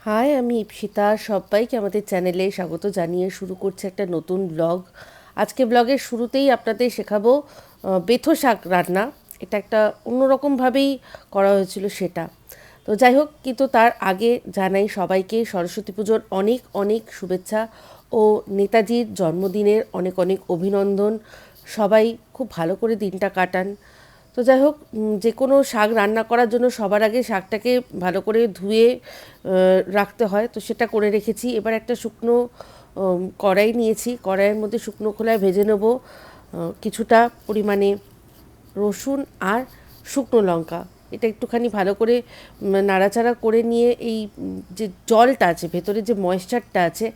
High, আমি ইপসিতা। সবাইকে আমাদের চ্যানেলে স্বাগত জানিয়ে শুরু করছে একটা নতুন ব্লগ। আজকে ব্লগের শুরুতেই আপনাদের শেখাবো বেথো শাক রান্না। এটা একটা অন্যরকমভাবেই করা হয়েছিল সেটা। তো যাই হোক, কিন্তু তার আগে জানাই সবাইকে সরস্বতী পুজোর অনেক অনেক শুভেচ্ছা ও নেতাজির জন্মদিনের অনেক অনেক অভিনন্দন। সবাই খুব ভালো করে দিনটা কাটান। তো যাই হোক, যে কোনো শাক রান্না করার জন্য সবার আগে শাকটাকে ভালো করে ধুয়ে রাখতে হয়। তো সেটা করে রেখেছি। এবার একটা শুকনো কড়াই নিয়েছি। কড়াইয়ের মধ্যে শুকনো খোলায় ভেজে নেব কিছুটা পরিমাণে রসুন আর শুকনো লঙ্কা। এটা একটুখানি ভালো করে নাড়াচাড়া করে নিয়ে এই যে জলটা আছে, ভেতরে যে ময়েশ্চারটা আছে,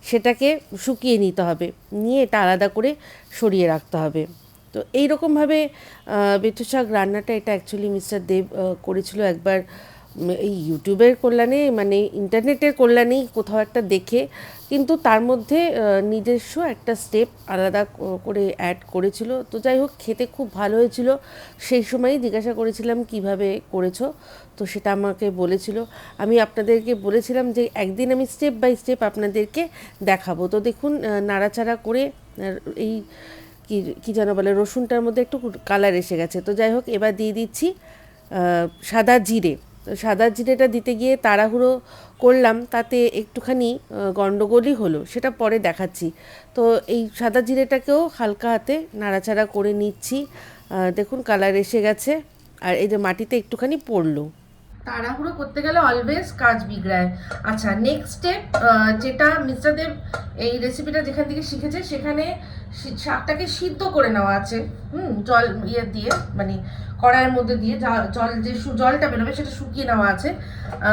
সেটাকে শুকিয়ে নিতে হবে। নিয়ে এটা আলাদা করে সরিয়ে রাখতে হবে। তো এই রকমভাবে বেথু শাক রান্নাটা এটা অ্যাকচুয়ালি মিস্টার দেব করেছিল একবার এই ইউটিউবের কল্যাণে, মানে ইন্টারনেটের কল্যাণেই কোথাও একটা দেখে, কিন্তু তার মধ্যে নিজস্ব একটা স্টেপ আলাদা করে অ্যাড করেছিল। তো যাই হোক, খেতে খুব ভালো হয়েছিল। সেই সময়ই জিজ্ঞাসা করেছিলাম কিভাবে করেছো, তো সেটা আমাকে বলেছিল। আমি আপনাদেরকে বলেছিলাম যে একদিন আমি স্টেপ বাই স্টেপ আপনাদেরকে দেখাবো। তো দেখুন, নাড়াচাড়া করে এই কি কি যেন বলে, রসুনটার মধ্যে একটু কালার এসে গেছে। তো যাই হোক, এবার দিয়ে দিচ্ছি সাদা জিরে। তো সাদা জিরেটা দিতে গিয়ে তাড়াহুড়ো করলাম, তাতে একটুখানি গন্ডগোলই হলো, সেটা পরে দেখাচ্ছি। তো এই সাদা জিরেটাকেও হালকা হাতে নাড়াচাড়া করে নিচ্ছি। দেখুন কালার এসে গেছে, আর এই যে মাটিতে একটুখানি পড়লো। তাড়াহুড়ো করতে গেলে অলওয়েজ কাজ বিগড়ায়। আচ্ছা, নেক্সট স্টেপ, যেটা মিস্টার দেব এই রেসিপিটা যেখান থেকে শিখেছে, সেখানে শাকটাকে সিদ্ধ করে নেওয়া আছে। জল দিয়ে, মানে কড়াইয়ের মধ্যে দিয়ে জল যে জলটা বেরোবে সেটা শুকিয়ে নেওয়া আছে।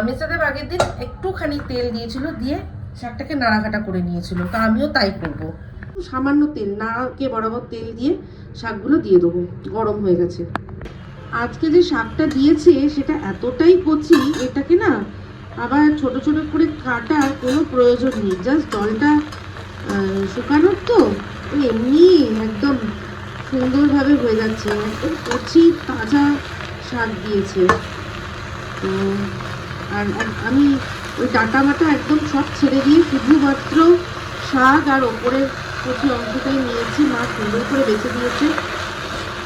মিস্টার দেব আগের দিন একটুখানি তেল দিয়েছিল, দিয়ে শাকটাকে নাড়াঘাটা করে নিয়েছিল। তা আমিও তাই করবো। সামান্য তেল, নাড়াকে বরাবর তেল দিয়ে শাকগুলো দিয়ে দেবো। গরম হয়ে গেছে। আজকে যে শাকটা দিয়েছে সেটা এতটাই কচি, এটাকে না আবার ছোট ছোট করে কাটার কোনো প্রয়োজন নেই। জাস্ট জলটা শুকানোর তো এমনি একদম সুন্দরভাবে হয়ে যাচ্ছে। একদম কচি তাজা শাক দিয়েছে। তো আর আমি ওই ডাটা মাটা একদম সব ছেড়ে দিয়ে শুধুমাত্র শাক আর ওপরের কচি অংশটাই নিয়েছি। মা সুন্দর করে বেছে দিয়েছে।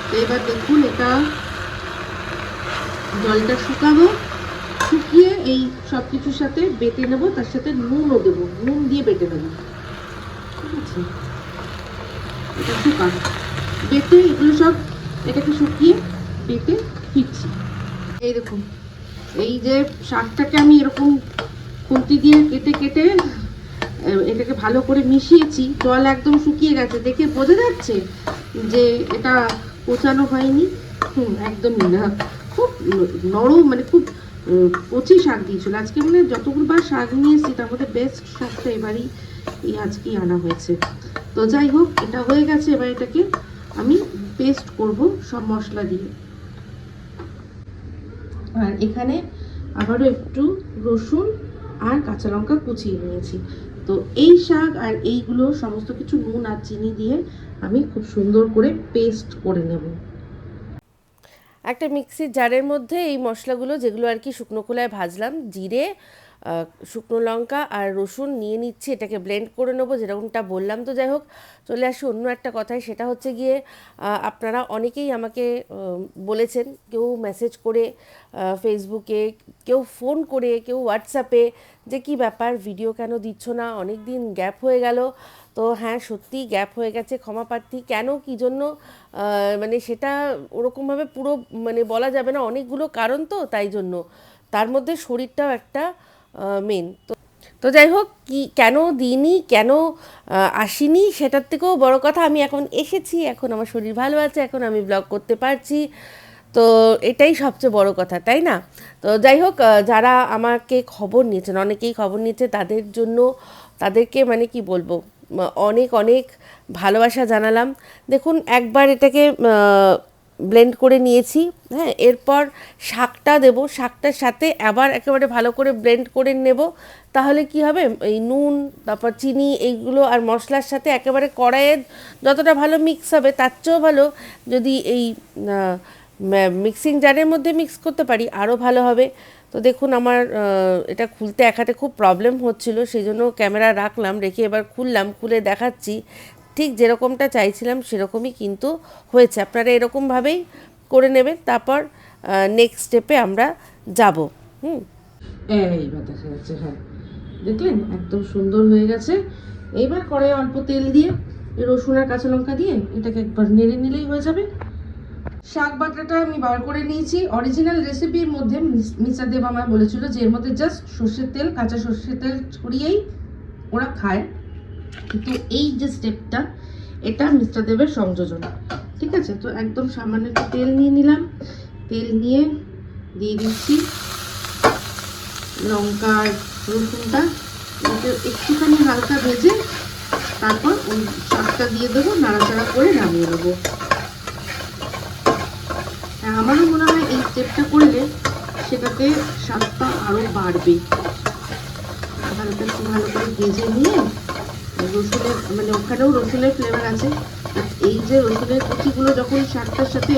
তো এবার দেখুন, এটা জলটা শুকাবো, শুকিয়ে এই সব কিছুর সাথে বেটে নেব। তার সাথে নুনও দেবো, নুন দিয়ে বেটে নেবো। ঠিক আছে, এটা শুকানো বেটে এগুলো সব এটাকে শুকিয়ে বেটে ফিরছি। এই দেখুন, এই যে শাকটাকে আমি এরকম খুন্তি দিয়ে কেটে কেটে এটাকে ভালো করে মিশিয়েছি। জল একদম শুকিয়ে গেছে, দেখে বোঝা যাচ্ছে যে এটা কোচানো হয়নি। একদমই না, খুব নরম, মানে খুব কচি শাক দিয়েছিল। আজকে মানে যতগুলোবার শাক নিয়ে এসেছি তার মধ্যে বেস্ট শাকটা এবারই আজকেই আনা হয়েছে। তো যাই হোক, এটা হয়ে গেছে। এবার এটাকে আমি পেস্ট করব সব মশলা দিয়ে। আর এখানে আবারও একটু রসুন আর কাঁচা লঙ্কা কুচিয়ে নিয়েছি। তো এই শাক আর এইগুলো সমস্ত কিছু নুন আর চিনি দিয়ে আমি খুব সুন্দর করে পেস্ট করে নেব। একটা মিক্সির জারের মধ্যে এই মশলাগুলো, যেগুলো আর কি শুকনো খোলায় ভাজলাম, জিরে, শুকনো লঙ্কা আর রসুন নিয়ে নিচ্ছি। এটাকে ব্লেন্ড করে নেবো, যেরকমটা বললাম। তো যাই হোক, চলে আসি অন্য একটা কথায়। সেটা হচ্ছে গিয়ে, আপনারা অনেকেই আমাকে বলেছেন, কেউ মেসেজ করে ফেসবুকে, কেউ ফোন করে, কেউ হোয়াটসঅ্যাপে, যে কি ব্যাপার ভিডিও কেন দিচ্ছ না, অনেক দিন গ্যাপ হয়ে গেল। তো হ্যাঁ, সত্যিই গ্যাপ হয়ে গেছে, ক্ষমা প্রার্থী। কেন, কী জন্য, মানে সেটা ওরকমভাবে পুরো মানে বলা যাবে না, অনেকগুলো কারণ, তো তাই জন্য। তার মধ্যে শরীরটাও একটা মেন। তো যাই হোক, কি কেন দিইনি, কেন আসিনি, সেটার থেকেও বড় কথা, আমি এখন এসেছি, এখন আমার শরীর ভালো আছে, এখন আমি ব্লগ করতে পারছি। তো এটাই সবচেয়ে বড় কথা, তাই না? তো যাই হোক, যারা আমাকে খবর নিয়েছেন, অনেকেই খবর নিয়েছে, তাদের জন্য, তাদেরকে মানে কি বলবো, অনেক অনেক ভালোবাসা জানালাম। দেখুন, একবার এটাকে ব্লেন্ড করে নিয়েছি। হ্যাঁ, এরপর শাকটা দেবো, শাকটার সাথে আবার একেবারে ভালো করে ব্লেন্ড করে নেব। তাহলে কি হবে, এই নুন, তারপর চিনি, এইগুলো আর মশলার সাথে একেবারে কড়াইয়ে যতটা ভালো মিক্স হবে, তার চেয়েও ভালো যদি এই মিক্সিং জারের মধ্যে মিক্স করতে পারি, আরও ভালো হবে। তো তো দেখুন আমার এটা খুলতে এক হাতে খুব প্রবলেম হচ্ছিল, সেই জন্য ক্যামেরা রাখলাম, রেখে এবার খুললাম, খুলে দেখাচ্ছি। ঠিক যেরকমটা চাইছিলাম সেরকমই কিন্তু হয়েছে। আপনারা এরকমভাবেই করে নেবেন, তারপর নেক্সট স্টেপে আমরা যাব। এইবার দেখা যাচ্ছে, হ্যাঁ দেখলেন একদম সুন্দর হয়ে গেছে। এইবার কড়াইয়ে অল্প তেল দিয়ে রসুন আর কাঁচা লঙ্কা দিয়ে এটাকে একবার নেড়ে নিলেই হয়ে যাবে। শাক বাটাটা আমি বার করে নিয়েছি। অরিজিনাল রেসিপির মধ্যে মিস্টার দেব আমায় বলেছিল যে এর মধ্যে জাস্ট সর্ষের তেল, কাঁচা সর্ষের তেল ছড়িয়েই ওরা খায়, কিন্তু এই যে স্টেপটা এটা মিস্টার দেবের সংযোজন, ঠিক আছে। তো একদম সামান্য একটু তেল নিয়ে নিলাম, তেল নিয়ে দিয়ে দিচ্ছি লঙ্কা আর রসুনটা, একটুখানি হালকা ভেজে তারপর ওই শাকটা দিয়ে দেবো, নাড়াচাড়া করে নামিয়ে নেবো। আমারও মনে হয় এই স্টেপটা করলে সেটাতে স্বাদটা আরও বাড়বে। হালকা একটু ভালো করে ভেজে নিয়ে রসুনের মানে ওখানেও রসুনের ফ্লেভার আছে, এই যে রসুনের কুচিগুলো যখন শাকটার সাথে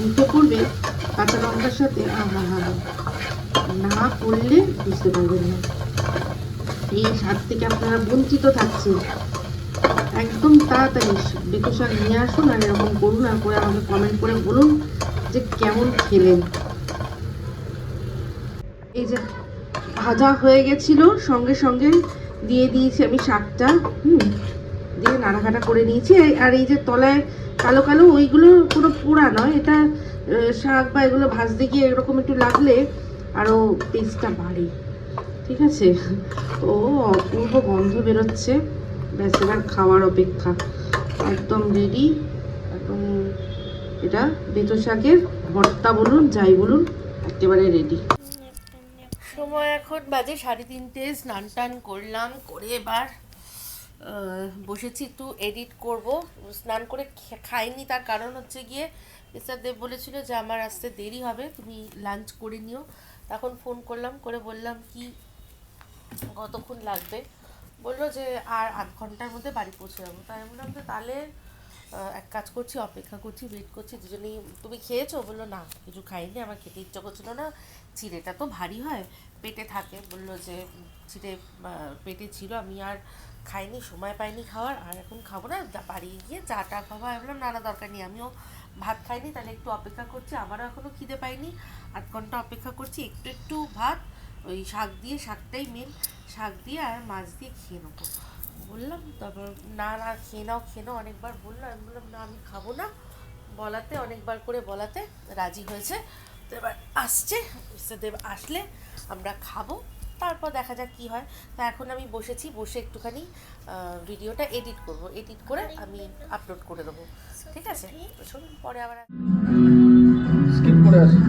উঠে পড়বে কাঁচা লঙ্কার সাথে, না করলে বুঝতে পারবেন না এই স্বাদ থেকে আপনারা বঞ্চিত থাকছেন। একদম তাড়াতাড়ি বেতো শাক নিয়ে আসুন আর এরকম করুন, আর করে আমাকে কমেন্ট করে বলুন যে কেমন খেলেন। এই যে ভাজা হয়ে গেছিল, সঙ্গে সঙ্গে দিয়ে দিয়েছি আমি শাকটা, দিয়ে নাড়াঘাটা করে নিয়েছি। আর এই যে তলায় কালো কালো ওইগুলো কোনো পোড়া নয়, এটা শাক বা এগুলো ভাজতে গিয়ে এরকম একটু লাগলে আরও টেস্টটা বাড়ে, ঠিক আছে। ও অপূর্ব গন্ধ বেরোচ্ছে, ব্যাস এবার খাওয়ার অপেক্ষা। একদম রেডি, একদম এটা বেতো শাকের ভর্তা বলুন যাই বলুন একেবারে রেডি। সময় এখন বাজে 3:30, স্নান টান করলাম, করে এবার বসেছি একটু এডিট করব। স্নান করে খাইনি, তার কারণ হচ্ছে গিয়ে মিস্টার দেব বলেছিল যে আমার আসতে দেরি হবে, তুমি লাঞ্চ করে নিও। তখন ফোন করলাম, করে বললাম কি কতক্ষণ লাগবে, বললো যে আর আধ ঘন্টার মধ্যে বাড়ি পৌঁছে যাবো। তাই আমি বললাম যে তাহলে এক কাজ করছি, অপেক্ষা করছি, ওয়েট করছি দুজনেই। তুমি খেয়েছো? বললো না কিছু খাইনি, আমার খেতে ইচ্ছা করছিল না, চিড়েটা তো ভারী হয়, পেটে থাকে। বললো যে চিড়ে পেটে ছিল, আমি আর খাইনি, সময় পাইনি খাওয়ার, আর এখন খাবো না, বাড়ি গিয়ে চাটা খাবো। আমি বললাম না দরকার নেই, আমিও ভাত খাইনি, তাহলে একটু অপেক্ষা করছি, আমারও এখনও খিদে পাইনি, আধ ঘন্টা অপেক্ষা করছি, একটু একটু ভাত ওই শাক দিয়ে, শাকটাই মেন, শাক দিয়ে আর মাছ দিয়ে খেয়ে নেবো বললাম। তারপর না না খেয়ে নাও অনেকবার বললো, আমি বললাম না আমি খাবো না, বলাতে অনেকবার করে বলাতে রাজি হয়েছে। তো এবার আসছে মিস্টার দেব, আসলে আমরা খাবো, তারপর দেখা যাক কী হয়। তা এখন আমি বসেছি, বসে একটুখানি ভিডিওটা এডিট করব, এডিট করে আমি আপলোড করে দেবো, ঠিক আছে। তো শুনুন, পরে আবার স্কিপ করে আসি।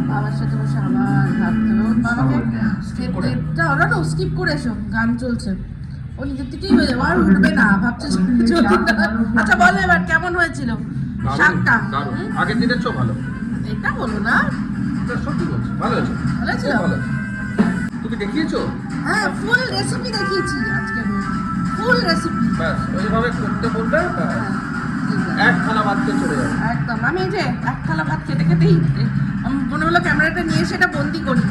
বাবার সাথে বসে আবার ভাবতে হবে, বাবাকে স্টেপটা ওরা তো স্কিপ করে এসো, গান চলছে, ও নিজের থেকেই হয়ে যাবে, আর উঠবে না, ভাবছে আচ্ছা বলো এবার কেমন হয়েছিল শাকটা? আগের দিনের চেয়েও ভালো। এটা বলো না, সত্যি বলছি, ভালো হয়েছে। ভালো ছিল? ভালো। তুমি দেখিয়েছো? হ্যাঁ, ফুল রেসিপি দেখিয়েছি আজকে আমি, ফুল রেসিপি। ব্যাস ওইভাবে করতে বলবে, এক থালা ভাত খেয়ে চলে যাবে। একদম, আমি এই যে এক থালা ভাত খেতে খেতেই মনে হলো ক্যামেরাটা নিয়ে সেটা বন্দি করি।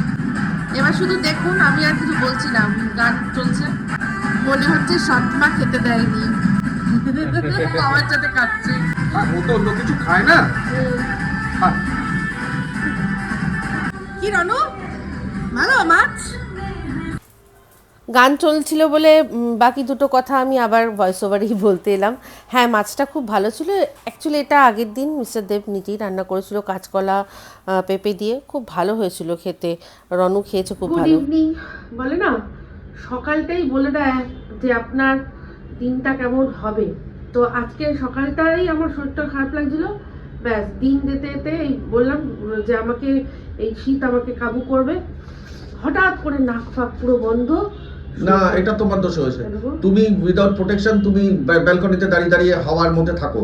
এবার শুধু দেখুন, আমি আর কিছু বলছি না, গান চলছে, মনে হচ্ছে সৎমা খেতে দেয়নি, আমার সাথে খাচ্ছে। ও তো অন্য কিছু খায় না। কি রানু, ভালো মাছ? গান চলছিল বলে বাকি দুটো কথা আমি আবার ভয়েস ওভারেই বলতে এলাম। হ্যাঁ, মাছটা খুব ভালো ছিল। অ্যাকচুয়ালি এটা আগের দিন মিস্টার দেব নিজেই রান্না করেছিল, কাঁচকলা পেঁপে দিয়ে, খুব ভালো হয়েছিল খেতে। রনু খেয়েছে খুব ভালো। গুড ইভিনিং বলে না, সকালটাই বলে দেয় যে আপনার দিনটা কেমন হবে। তো আজকে সকালটাই আমার শরীরটা খারাপ লাগছিল, ব্যাস দিন যেতে যেতে এই বললাম যে আমাকে এই শীত আমাকে কাবু করবে, হঠাৎ করে নাক ফাঁক পুরো বন্ধ। না, এটা তোমার দোষ হয়েছে। তুমি উইদাউট প্রোটেকশন তুমি ব্যালকনিতে দাঁড়িয়ে দাঁড়িয়ে হাওয়ার মধ্যে থাকো,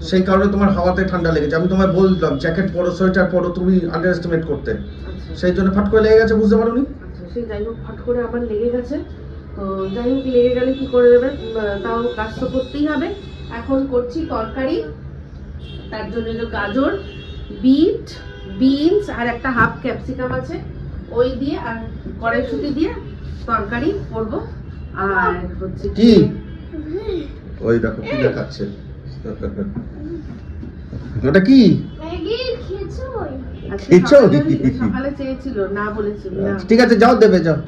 সেই কারণে তোমার হাওয়াতে ঠান্ডা লেগেছে। আমি তোমায় বললাম জ্যাকেট পরো, সোয়েটার পরো, তুমি আন্ডার এস্টিমেট করতে, সেই জন্য ফাট করে লেগে গেছে, বুঝতে পারোনি? আচ্ছা, সেই যাই হোক ফাট করে আমার লেগে গেছে। তো যাই হোক, লেগে গেলে কি করে দেবে, তাও কাজ তো করতেই হবে। এখন করছি তরকারি, তার জন্য গাজর, বিট, বিনস আর একটা হাফ ক্যাপসিকাম আছে, ওই দিয়ে আর কড়াইশুঁটি দিয়ে তরকারি করবো। আর হচ্ছে কি ওই দেখো কি দেখাচ্ছে, ওটা কি আজকে খেয়েছো? সকালে চেয়েছিল, না বলেছিল না। ঠিক আছে যাও, দেবে যাও।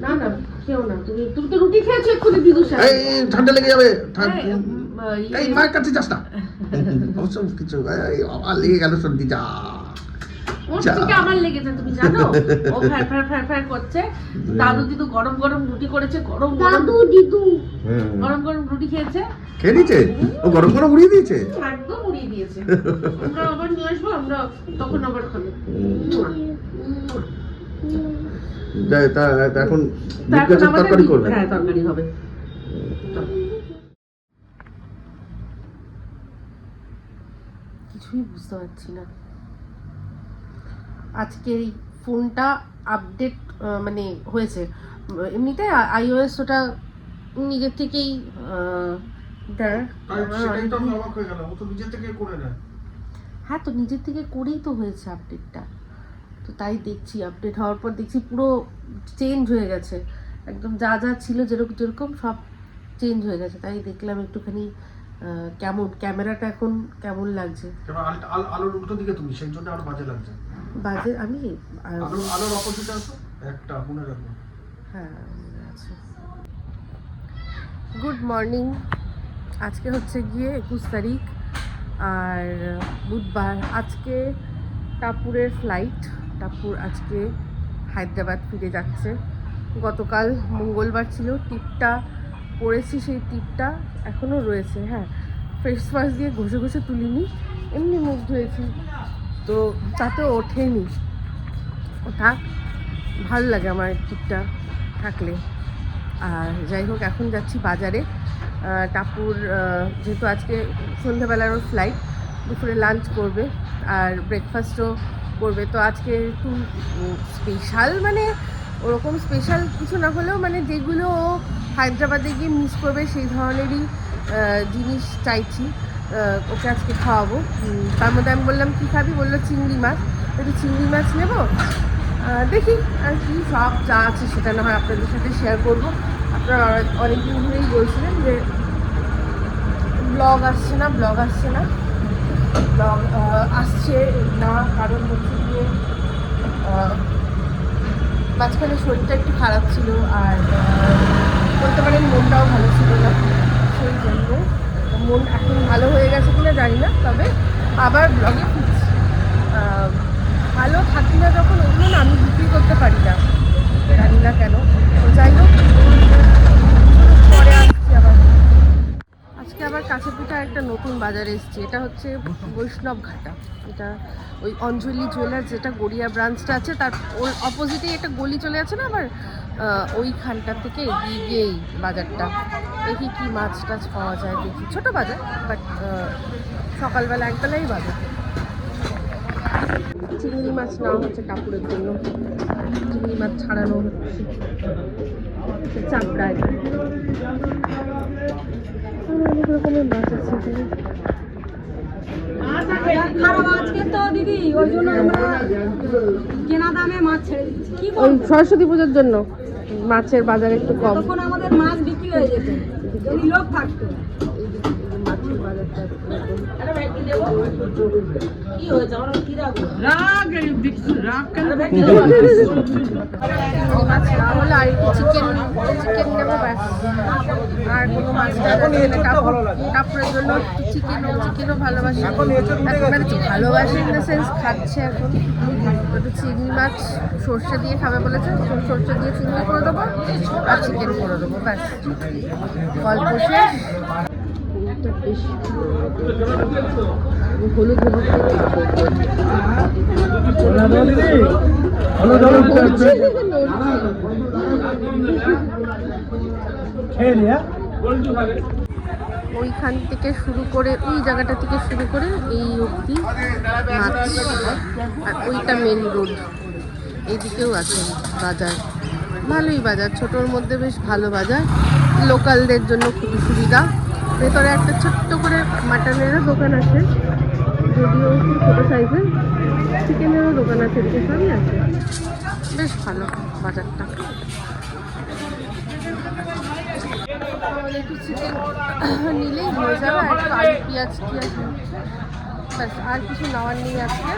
না না খেও না, তুমি তুমি তো রুটি খেয়েছো এক্ষুনি দিদুর সাথে। এই ঠান্ডা লেগে যাবে। এই এই মায়ের কাছে যাস না। অবশ্য কিছু আমার লেগে গেল সর্দি, যা ওর থেকে আমার লেগেছে তুমি জানো। ও ফ্যার ফ্যার ফ্যার ফ্যার করছে। দাদু দিদু গরম গরম রুটি করেছে, গরম গরম গরম গরম রুটি খেয়েছে, খেয়ে নিয়েছে। ও গরম গরম উড়িয়ে দিয়েছে, একদম উড়িয়ে দিয়েছে। আমরা আবার নিয়ে আসবো, আমরা তখন আবার খাবো। এখন তা এখন আমাদের তরকারি করবে। হ্যাঁ তরকারি হবে। কিছুই বুঝতে পারছি না। আজকে এই ফোনটা আপডেট মানে হয়েছে, এমনিতে iOS ওটা নিজের থেকেই হ্যাঁ তো নিজের থেকে করেই তো হয়েছে আপডেটটা। তো তাই দেখছি আপডেট হওয়ার পর দেখছি পুরো চেঞ্জ হয়ে গেছে, একদম যা যা ছিল যেরকম যেরকম সব চেঞ্জ হয়ে গেছে। তাই দেখলাম একটুখানি কেমন ক্যামেরাটা এখন কেমন লাগছে। আলোর উল্টো দিকে তুমি, সেই জন্য আরো বাজে লাগছে। বাজে আমি আলোর অপোজিটে আসো একটা, মনে রাখো। হ্যাঁ আছে। Good morning. আজকে হচ্ছে গিয়ে 21 তারিখ আর বুধবার। আজকে টাপুরের ফ্লাইট, টাপুর আজকে হায়দ্রাবাদ ফিরে যাচ্ছে। গতকাল মঙ্গলবার ছিল, টিপটা পড়েছি, সেই টিপটা এখনও রয়েছে। হ্যাঁ ফেস ওয়াশ দিয়ে ঘষে ঘষে তুলিনি, এমনি মুখ ধুয়েছি, তো তাতেও ওঠেনি। ওঠা ভালো লাগে আমার টিপটা থাকলে। আর যাই হোক এখন যাচ্ছি বাজারে। টাপুর যেহেতু আজকে সন্ধ্যাবেলার ওর ফ্লাইট, দুপুরে লাঞ্চ করবে আর ব্রেকফাস্টও করবে। তো আজকে একটু স্পেশাল, মানে ওরকম স্পেশাল কিছু না হলেও মানে যেগুলো ও হায়দ্রাবাদে গিয়ে মিস করবে সেই ধরনেরই জিনিস চাইছি ওকে আজকে খাওয়াবো। তার মধ্যে আমি বললাম কী খাবি, বললো চিংড়ি মাছ। একটু চিংড়ি মাছ নেবো, দেখি আর কি সব যা আছে সেটা না হয় আপনাদের সাথে শেয়ার করবো। আপনারা অনেকদিন ধরেই বলছিলেন যে ব্লগ আসছে না, ব্লগ আসছে না। ব্লগ আসছে না কারণ হচ্ছে গিয়ে মাঝখানে শরীরটা একটু খারাপ ছিল আর বলতে পারেন মনটাও ভালো ছিল না, সেই জন্য। মন এখন ভালো হয়ে গেছে কিনা জানি না, তবে আবার ব্লগে ফিরছি। ভালো থাকি না যখন, ওগুলো না আমি বিক্রি করতে পারি না, জানি না কেন। তো যাই হোক পরে আসছি আবার। আজকে আবার কাছেপিঠা একটা নতুন বাজারে এসেছি, এটা হচ্ছে বৈষ্ণব ঘাটা। এটা ওই অঞ্জলি জুয়েলার্স যেটা গড়িয়া ব্রাঞ্চটা আছে তার ওর অপোজিটেই একটা গলি চলে আছে না আবার, ওইখানটা থেকে এগিয়ে গিয়েই বাজারটা। দেখি কি মাছ টাছ পাওয়া যায়, দেখি ছোটো বাজার বাট সকালবেলা একবেলাই বাজার। চিংড়ি মাছ নেওয়া হচ্ছে কাপড়ের জন্য, চিংড়ি মাছ ছাড়ানো হচ্ছে চাপড়ায়। অনেক রকমের মাছ আছে এখানে। আজকে তো দিদি ওই জন্য আমরা কেনা দামে মাছ ছেড়ে দিচ্ছি। কি ওই সরস্বতী পুজোর জন্য মাছের বাজার একটু কম। তখন আমাদের মাছ বিক্রি হয়ে যেত, যদি লোক থাকতো। মাছের বাজারটা মাছ না হলে আর চিকেন নেবো ব্যাস, আর কোনো মাছ টাপুরের জন্য চিকেনও ভালোবাসে, মানে ভালোবাসে ইন দ্য সেন্স খাচ্ছে এখন। একটু চিংড়ি মাছ সর্ষে দিয়ে খাবে বলেছে, সর্ষে দিয়ে চিংড়ি করে দেবো আর চিকেন করে দেবো ব্যাস, গল্প শেষ। বেশ হলুদ ওইখান থেকে শুরু করে ওই জায়গাটা থেকে শুরু করে এই অবধি মাছ, আর ওইটা মেন রোড। এইদিকেও আছে বাজার, ভালোই বাজার, ছোটোর মধ্যে বেশ ভালো বাজার, লোকালদের জন্য খুবই সুবিধা। ভেতরে একটা ছোট্ট করে মাটনেরও দোকান আছে, যদিও খুব ছোটো সাইজের, চিকেনেরও দোকান আছে, এদিকে সবই আছে, বেশ ভালো বাজারটা। আমাদের একটু চিকেন নিলেই হয়ে যাবে, আর একটু আলু পেঁয়াজ টিয়াজ ব্যাস, আর কিছু নেওয়ার নেই আজকে।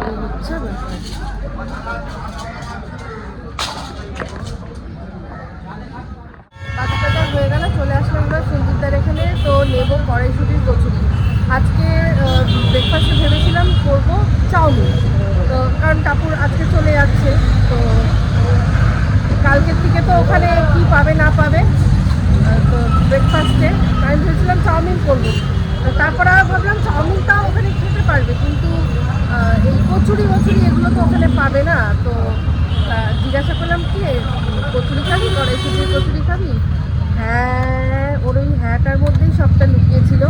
এই হচ্ছে ব্যাপার। বাজারটা হয়ে গেল, চলে আসলাম আমরা সঞ্জিতদার এখানে। তো নেবো কড়াইশুঁটির কচুরি। আজকে ব্রেকফাস্টে ভেবেছিলাম করবো চাউমিন, তো কারণ টাপুর আজকে চলে যাচ্ছে, তো কালকের থেকে তো ওখানে কি পাবে না পাবে, তো ব্রেকফাস্টে আমি ভেবেছিলাম চাউমিন করবো। তারপর আর ভাবলাম চাউমিনটাও ওখানে খেতে পারবে, কিন্তু এই কচুরি এগুলো তো ওখানে পাবে না। তো জিজ্ঞাসা করলাম কি কচুরি খাবি, কড়াইশুঁটির কচুরি খাবি? হ্যাঁ, ওর ওই হ্যাঁটার মধ্যেই সবটা লুকিয়েছিল।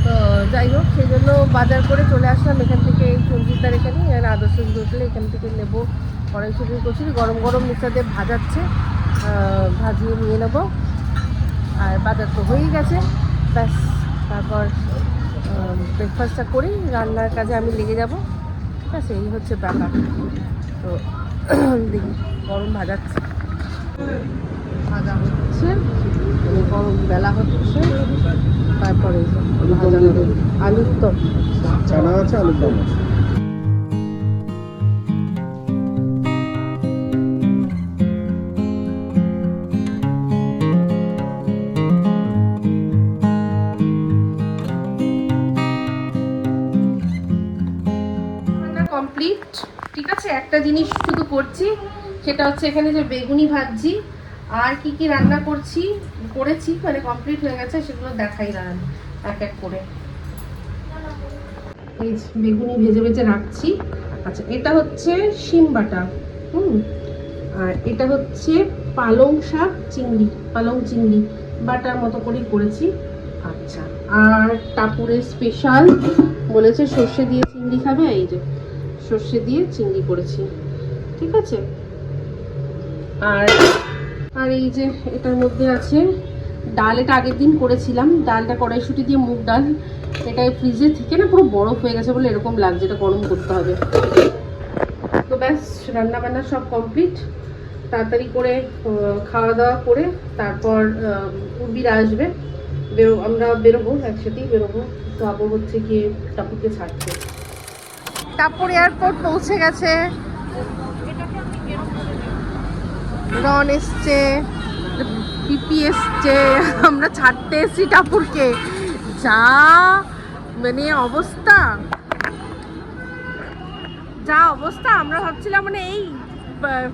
তো যাই হোক, সেই জন্য বাজার করে চলে আসলাম এখান থেকে, সঞ্জিতদার এখানে আদর্শ হোটেলে, এখান থেকে নেবো কড়াইশুঁটির কচুরি। গরম গরম নিচাদের ভাজাচ্ছে, ভাজিয়ে নিয়ে নেবো। আর বাজার তো হয়েই গেছে, ব্যাস তারপর ব্রেকফাস্টটা করি, রান্নার কাজে আমি লেগে যাব, ব্যাস এই হচ্ছে ব্যাপার। তো দেখি গরম ভাজাচ্ছে, ভাজা হচ্ছে, গরম বেলা হচ্ছে, তারপরে ভাজা হবে আলুর তো চানা আছে, আলুর দম আছে। কমপ্লিট। ঠিক আছে, একটা জিনিস শুধু করছি, সেটা হচ্ছে এখানে যে বেগুনি ভাজছি, আর কি কি রান্না করেছি মানে কমপ্লিট হয়ে গেছে, সেগুলো দেখাই দাঁড়ান এক এক করে। এই বেগুনি ভেজে ভেজে রাখছি। আচ্ছা, এটা হচ্ছে শিম বাটা, আর এটা হচ্ছে পালং শাক চিংড়ি, পালং চিংড়ি বাটার মতো করেই করেছি। আচ্ছা, আর টাপুরের স্পেশাল বলেছে সর্ষে দিয়ে চিংড়ি খাবে, এই যে সর্ষে দিয়ে চিংড়ি করেছি। ঠিক আছে, আর এই যে এটার মধ্যে আছে ডাল, এটা আগের দিন করেছিলাম, ডালটা কড়াইশুঁটি দিয়ে মুগ ডাল, এটা ফ্রিজে থেকে না পুরো বরফ হয়ে গেছে বলে এরকম লাগছে, এটা গরম করতে হবে। তো ব্যাস রান্না বান্না সব কমপ্লিট, তাড়াতাড়ি করে খাওয়া দাওয়া করে তারপর উর্বিরা আসবে, আমরা বেরোবো, একসাথেই বেরোবো। যাবো হচ্ছে গিয়ে টাপুরকে ছাড়তে। টাপুর এয়ারপোর্ট পৌঁছে গেছে, রন এসছে, পিপি এসছে, আমরা ছাড়তে এসছি টাপুরকে। যা মানে অবস্থা, আমরা ভাবছিলাম মানে এই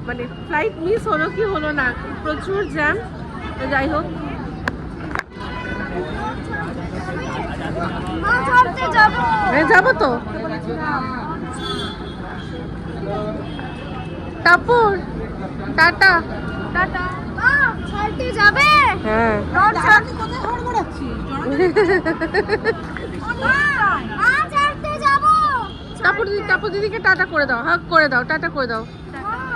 মানে ফ্লাইট মিস হলো কি হলো না, প্রচুর জ্যাম। যাই হোক, যাবো তো। টাপুর টাটা, টাটা। ছাড়তে যাবে? হ্যাঁ। ছাড়তে কোথায় হড়বড়াচ্ছি? ছাড়তে যাব। টাপুর দিদিকে টাটা করে দাও, হাগ করে দাও, টাটা করে দাও।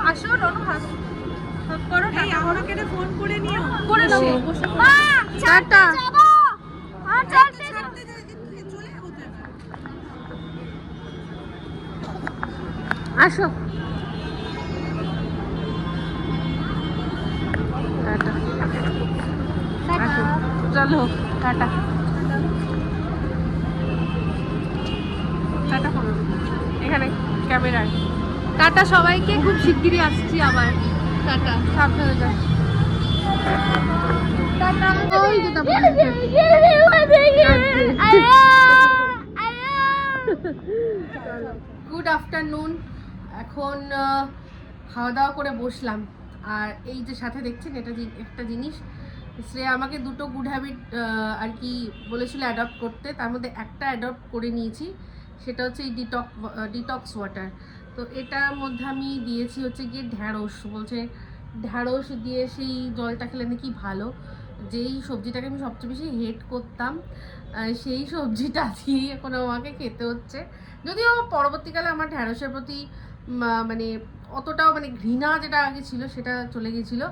আসো রনু, হাগ করো, এই আমাকে ফোন করে নিও, করে দাও। মা টাটা। যাব, আর ছাড়তে চলে যাবো তো। আসো, টাটা। আসো, চলো টাটা, টাটা করো এখানে ক্যামেরায়। টাটা সবাইকে, খুব শিগগিরই আসছি আবার। টাটা, সাবধানে যাও। টাটা। ওই যে টাপুর গুড আফটারনুন। এখন খাওয়া দাওয়া করে বসলাম, আর এই যে সাথে দেখছেন এটা একটা জিনিস, শ্রেয়া আমাকে দুটো গুড হ্যাবিট আর কি বলেছিল অ্যাডপ্ট করতে, তার মধ্যে একটা অ্যাডপ্ট করে নিয়েছি, সেটা হচ্ছে এই ডিটক্স ওয়াটার। তো এটার মধ্যে আমি দিয়েছি হচ্ছে গিয়ে ঢ্যাঁড়স, বলছে ঢ্যাঁড়স দিয়ে সেই জলটা খেলে নাকি ভালো। যেই সবজিটাকে আমি সবচেয়ে বেশি হেট করতাম, সেই সবজিটা দিয়েই এখন আমাকে খেতে হচ্ছে। যদিও পরবর্তীকালে আমার ঢ্যাঁড়সের প্রতি মানে অতটাও মানে ঘৃণা যেটা আগে ছিল সেটা চলে গিয়েছিলো।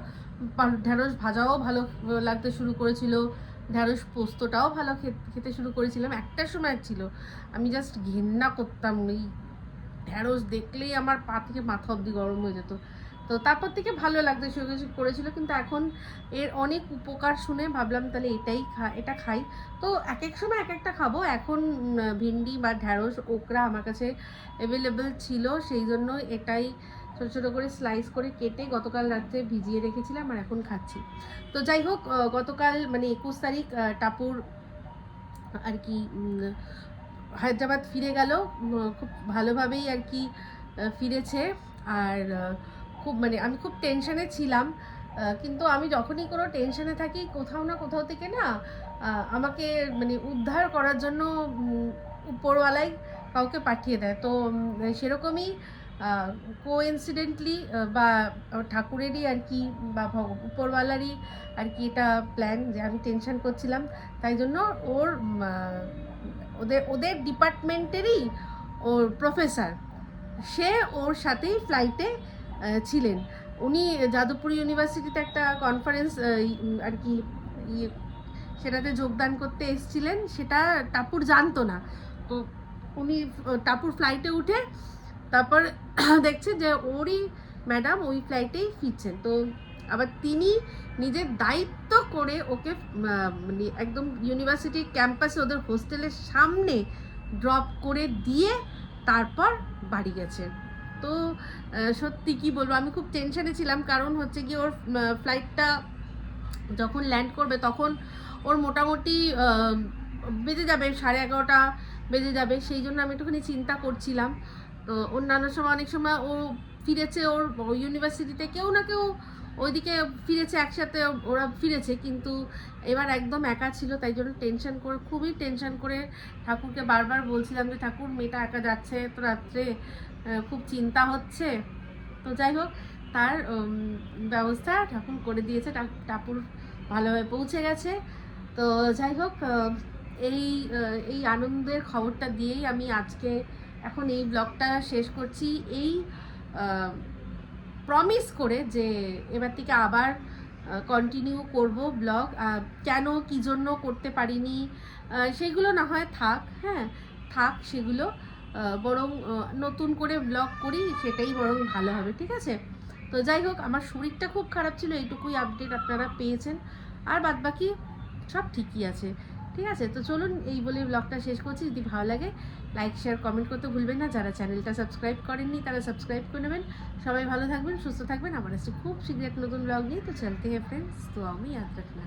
ঢ্যাঁড়স ভাজাও ভালো লাগতে শুরু করেছিল, ঢ্যাঁড়স পোস্তটাও ভালো খেতে শুরু করেছিলাম। একটা সময় ছিল আমি জাস্ট ঘেন্না করতাম, এই ঢ্যাঁড়স দেখলেই আমার পা থেকে মাথা অবধি গরম হয়ে যেত। তো তারপর থেকে ভালো লাগতো সেগুলো করেছিল, কিন্তু এখন এর অনেক উপকার শুনে ভাবলাম তাহলে এটা খাই। তো এক এক সময় এক একটা খাবো। এখন ভিন্ডি বা ঢ্যাঁড়স ওকরা আমার কাছে অ্যাভেলেবেল ছিল, সেই জন্য এটাই ছোটো ছোটো করে স্লাইস করে কেটে গতকাল রাত্রে ভিজিয়ে রেখেছিলাম আর এখন খাচ্ছি। তো যাই হোক, গতকাল মানে 21 তারিখ টাপুর আর কি হায়দ্রাবাদ ফিরে গেল, খুব ভালোভাবেই আর কি ফিরেছে। আর খুব মানে আমি খুব টেনশনে ছিলাম, কিন্তু আমি যখনই কোনো টেনশনে থাকি কোথাও না কোথাও থেকে না আমাকে মানে উদ্ধার করার জন্য উপরওয়ালাই কাউকে পাঠিয়ে দেয়। তো সেরকমই কোইন্সিডেন্টলি বা ঠাকুরেরই আর কি বা উপরওয়ালারই আর কি এটা প্ল্যান যে আমি টেনশন করছিলাম, তাই জন্য ওদের ডিপার্টমেন্টেরই ওর প্রফেসর, সে ওর সাথেই ফ্লাইটে ছিলেন। উনি যাদবপুর ইউনিভার্সিটিতে একটা কনফারেন্স আর কি সেটাতে যোগদান করতে এসেছিলেন, সেটা টাপুর জানতো না। তো উনি টাপুর ফ্লাইটে উঠে তারপর দেখছে যে ওরই ম্যাডাম ওই ফ্লাইটেই ফিরছেন। তো আবার তিনি নিজের দায়িত্ব করে ওকে মানে একদম ইউনিভার্সিটির ক্যাম্পাসে ওদের হোস্টেলের সামনে ড্রপ করে দিয়ে তারপর বাড়ি গেছে। তো সত্যি কি বলবো, আমি খুব টেনশনে ছিলাম, কারণ হচ্ছে কি ওর ফ্লাইটটা যখন ল্যান্ড করবে তখন ওর মোটামুটি বেজে যাবে 11:30 বেজে যাবে, সেই জন্য আমি একটুখানি চিন্তা করছিলাম। তো অন্যান্য সময় অনেক সময় ও ফিরেছে ওর ইউনিভার্সিটিতে কেউ না কেউ ওইদিকে ফিরেছে, একসাথে ওরা ফিরেছে, কিন্তু এবার একদম একা ছিল, তাই জন্য খুবই টেনশন করে ঠাকুরকে বারবার বলছিলাম যে ঠাকুর মেয়েটা একা যাচ্ছে তো রাত্রে, খুব চিন্তা হচ্ছে। তো যাই হোক, তার ব্যবস্থা ঠাকুর করে দিয়েছে, টাপুর ভালোভাবে পৌঁছে গেছে। তো যাই হোক, এই আনন্দের খবরটা দিয়েই আমি আজকে এখন এই ব্লগটা শেষ করছি, এই প্রমিস করে যে এবার থেকে আবার কন্টিনিউ করব ব্লগ। কেন কী জন্য করতে পারিনি সেগুলো না হয় থাক সেগুলো, বরং নতুন করে ব্লগ করি, সেটাই বরং ভালো হবে, ঠিক আছে? তো যাই হোক, আমার শরীরটা খুব খারাপ ছিল, এইটুকুই আপডেট আপনারা পেয়েছেন, আর বাদবাকি সব ঠিকই আছে, ঠিক আছে? তো চলুন এই বলে ব্লগটা শেষ করছি। যদি ভালো লাগে লাইক শেয়ার কমেন্ট করতে ভুলবেন না, যারা চ্যানেলটা সাবস্ক্রাইব করেননি তারা সাবস্ক্রাইব করে নেবেন। সবাই ভালো থাকবেন, সুস্থ থাকবেন, আবার আসছি খুব শীঘ্রই এক নতুন ব্লগ নিয়ে। তো চলতে হ্যাঁ ফ্রেন্ডস, তো আমি याद रखना।